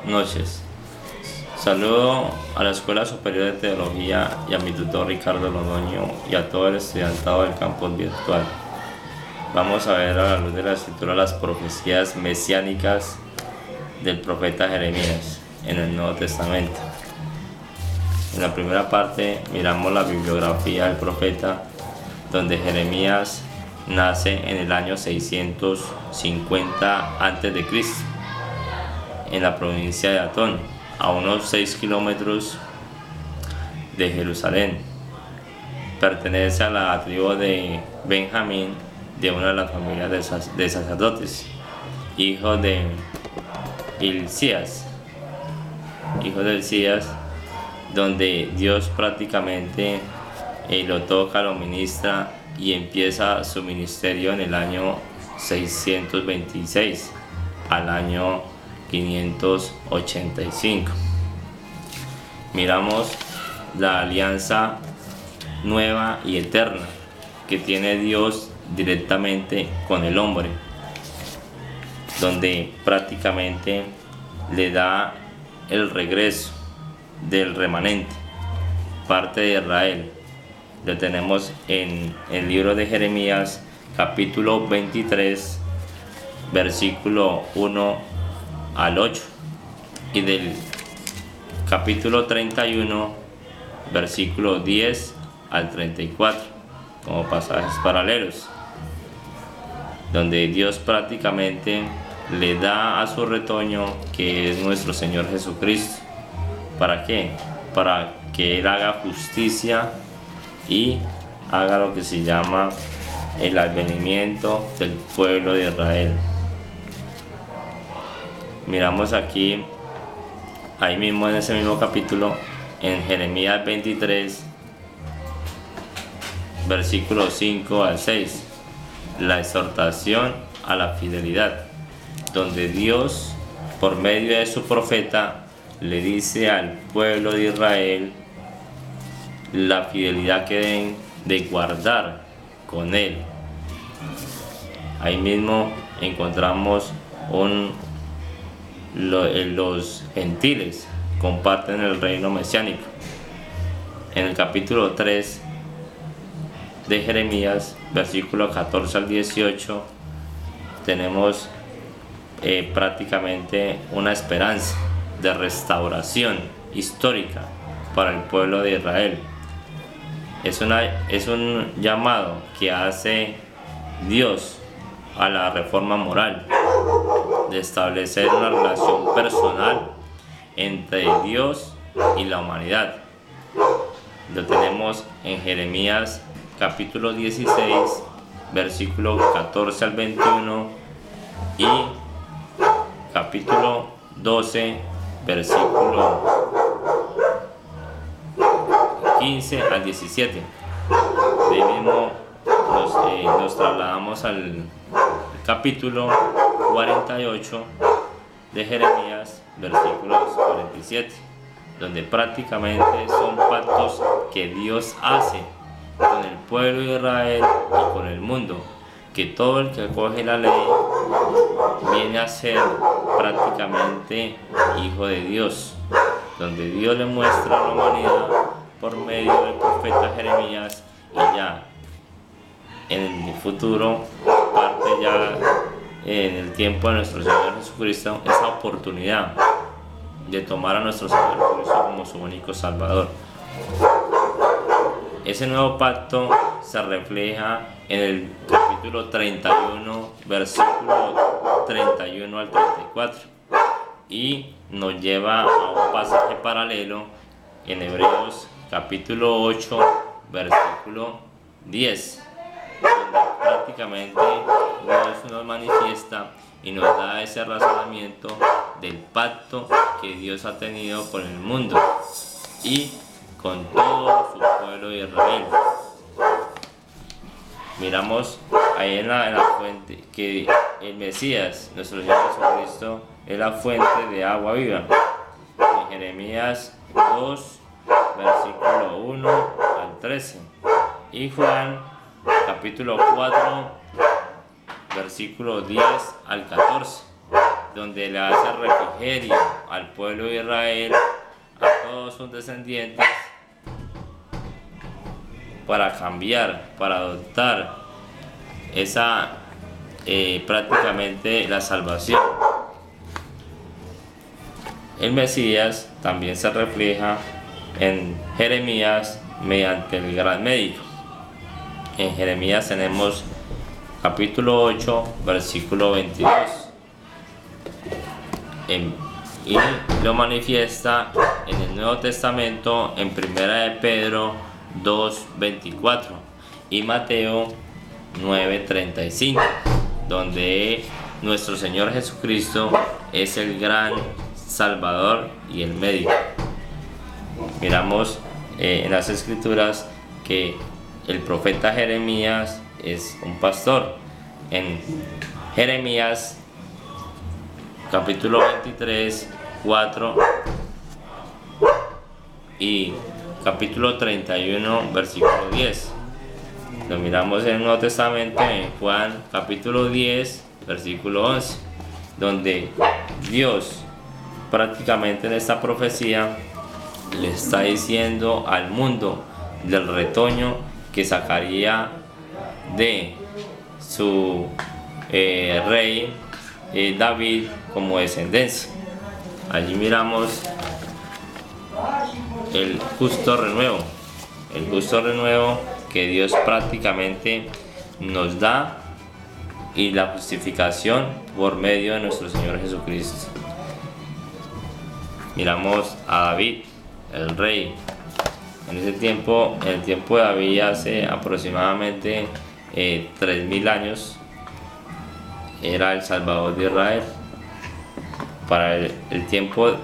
noches. Saludo a la Escuela Superior de Teología y a mi tutor Ricardo Londoño y a todo el estudiantado del campus virtual. Vamos a ver a la luz de la Escritura las profecías mesiánicas del profeta Jeremías en el Nuevo Testamento. En la primera parte miramos la bibliografía del profeta, donde Jeremías nace en el año 650 a.C. en la provincia de Atón, a unos 6 kilómetros de Jerusalén. Pertenece a la tribu de Benjamín, de una de las familias de sacerdotes, hijo de Hilcías, donde Dios prácticamente lo toca, lo ministra y empieza su ministerio en el año 626 al año 585. Miramos la alianza nueva y eterna que tiene Dios directamente con el hombre, donde prácticamente le da el regreso del remanente, parte de Israel. Lo tenemos en el libro de Jeremías, capítulo 23, versículo 1 al 8, y del capítulo 31, versículo 10 al 34, como pasajes paralelos, donde Dios prácticamente le da a su retoño, que es nuestro Señor Jesucristo. ¿Para qué? Para que Él haga justicia y haga lo que se llama el advenimiento del pueblo de Israel. Miramos aquí, ahí mismo en ese mismo capítulo, en Jeremías 23, versículos 5 al 6, la exhortación a la fidelidad, donde Dios, por medio de su profeta, le dice al pueblo de Israel la fidelidad que deben de guardar con Él. Ahí mismo encontramos los gentiles comparten el reino mesiánico. En el capítulo 3 de Jeremías, versículos 14 al 18, tenemos prácticamente una esperanza de restauración histórica para el pueblo de Israel. Es un llamado que hace Dios a la reforma moral, de establecer una relación personal entre Dios y la humanidad. Lo tenemos en Jeremías capítulo 16, versículo 14 al 21, y capítulo 12, versículo 15 al 17. De ahí mismo nos trasladamos al capítulo 48 de Jeremías, versículos 47, donde prácticamente son pactos que Dios hace con el pueblo de Israel y con el mundo, que todo el que acoge la ley viene a ser prácticamente hijo de Dios, donde Dios le muestra a la humanidad por medio del profeta Jeremías, y ya en el futuro, parte ya en el tiempo de nuestro Señor Jesucristo, esa oportunidad de tomar a nuestro Señor Jesucristo como su único Salvador. Ese nuevo pacto se refleja en el capítulo 31, versículo 31 al 34, y nos lleva a un pasaje paralelo en Hebreos capítulo 8, versículo 10, donde prácticamente Dios nos manifiesta y nos da ese razonamiento del pacto que Dios ha tenido con el mundo y con todo su pueblo de Israel. Miramos ahí en la fuente que el Mesías, nuestro Señor Jesucristo, es la fuente de agua viva. En Jeremías 2, versículo 1 al 13. Y Juan, capítulo 4, versículo 10 al 14. donde le hace refrigerio al pueblo de Israel, a todos sus descendientes, para cambiar, para adoptar esa prácticamente la salvación. El Mesías también se refleja en Jeremías mediante el gran médico. En Jeremías tenemos capítulo 8, versículo 22. Y lo manifiesta en el Nuevo Testamento en 1 de Pedro 2:24 y Mateo 9:35, donde nuestro Señor Jesucristo es el gran Salvador y el médico. Miramos en las Escrituras que el profeta Jeremías es un pastor. En Jeremías capítulo 23, 4 y capítulo 31, versículo 10. Lo miramos en el Nuevo Testamento en Juan capítulo 10, versículo 11, donde Dios prácticamente en esta profecía le está diciendo al mundo del retoño que sacaría de su rey David como descendencia. Allí miramos el justo renuevo que Dios prácticamente nos da, y la justificación por medio de nuestro Señor Jesucristo. Miramos a David, el rey. En ese tiempo, en el tiempo de David, hace aproximadamente 3000 años, era el Salvador de Israel. Para el tiempo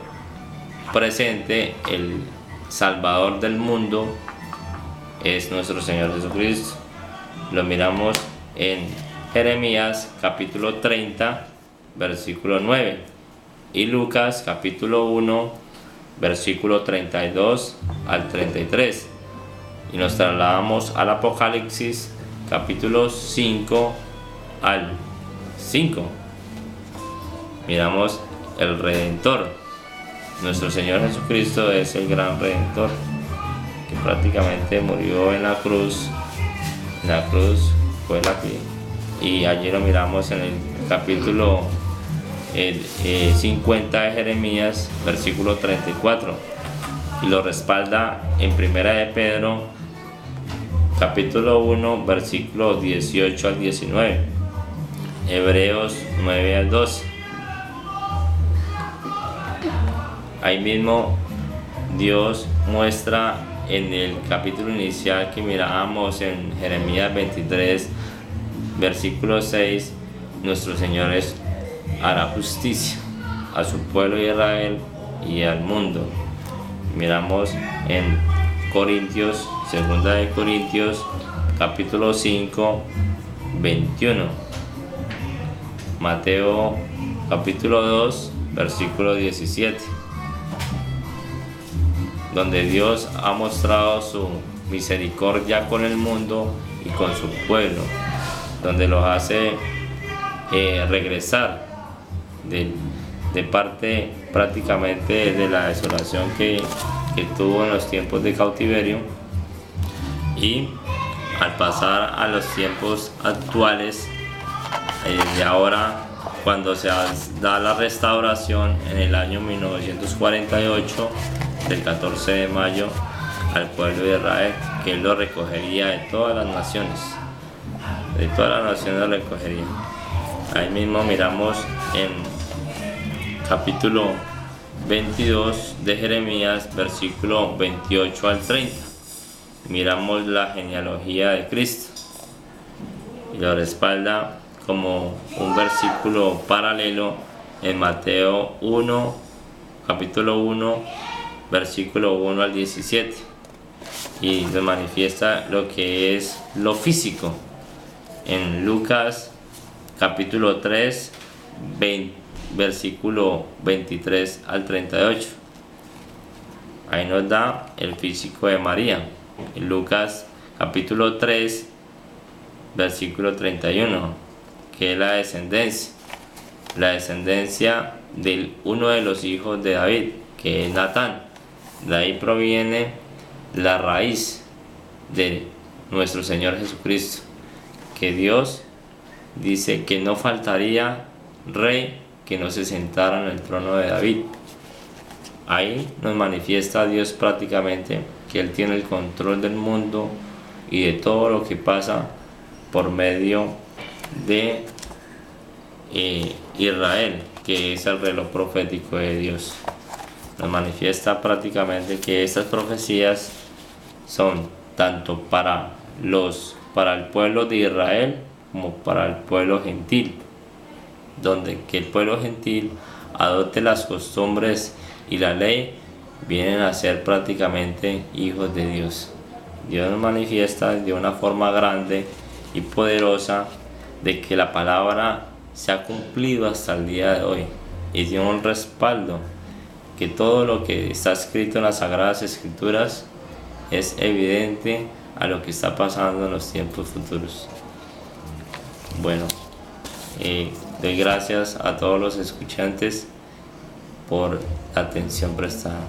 presente, el Salvador del mundo es nuestro Señor Jesucristo. Lo miramos en Jeremías capítulo 30, versículo 9, y Lucas capítulo 1, versículo 32 al 33. Y nos trasladamos al Apocalipsis capítulo 5 al 5. Miramos el Redentor. Nuestro Señor Jesucristo es el gran Redentor, que prácticamente murió en la cruz. La cruz fue la que, y allí lo miramos en el capítulo 50 de Jeremías, versículo 34, y lo respalda en 1 de Pedro capítulo 1, versículo 18 al 19, Hebreos 9 al 12. Ahí mismo Dios muestra en el capítulo inicial que mirábamos en Jeremías 23, versículo 6, nuestro Señor hará justicia a su pueblo de Israel y al mundo. Miramos en Corintios, segunda de Corintios, capítulo 5, 21. Mateo, capítulo 2, versículo 17. Donde Dios ha mostrado su misericordia con el mundo y con su pueblo, donde los hace regresar de parte prácticamente de la desolación que tuvo en los tiempos de cautiverio, y al pasar a los tiempos actuales, de ahora, cuando se da la restauración en el año 1948, del 14 de mayo, al pueblo de Israel, que Él lo recogería de todas las naciones, lo recogería. Ahí mismo miramos en capítulo 22 de Jeremías, versículo 28 al 30. Miramos la genealogía de Cristo y lo respalda como un versículo paralelo en Mateo 1, capítulo 1, versículo 1 al 17, y nos manifiesta lo que es lo físico en Lucas capítulo 3, versículo 23 al 38. Ahí nos da el físico de María en Lucas capítulo 3, versículo 31, que es la descendencia. la descendencia de uno de los hijos de David, que es Natán. De ahí proviene la raíz de nuestro Señor Jesucristo, que Dios dice que no faltaría rey que no se sentara en el trono de David. Ahí nos manifiesta Dios prácticamente que Él tiene el control del mundo y de todo lo que pasa por medio de Israel, que es el reloj profético de Dios. Nos manifiesta prácticamente que estas profecías son tanto para el pueblo de Israel como para el pueblo gentil, donde que el pueblo gentil adopte las costumbres y la ley, vienen a ser prácticamente hijos de Dios. Dios nos manifiesta de una forma grande y poderosa de que la palabra se ha cumplido hasta el día de hoy, y tiene un respaldo que todo lo que está escrito en las Sagradas Escrituras es evidente a lo que está pasando en los tiempos futuros. Bueno, doy gracias a todos los escuchantes por la atención prestada.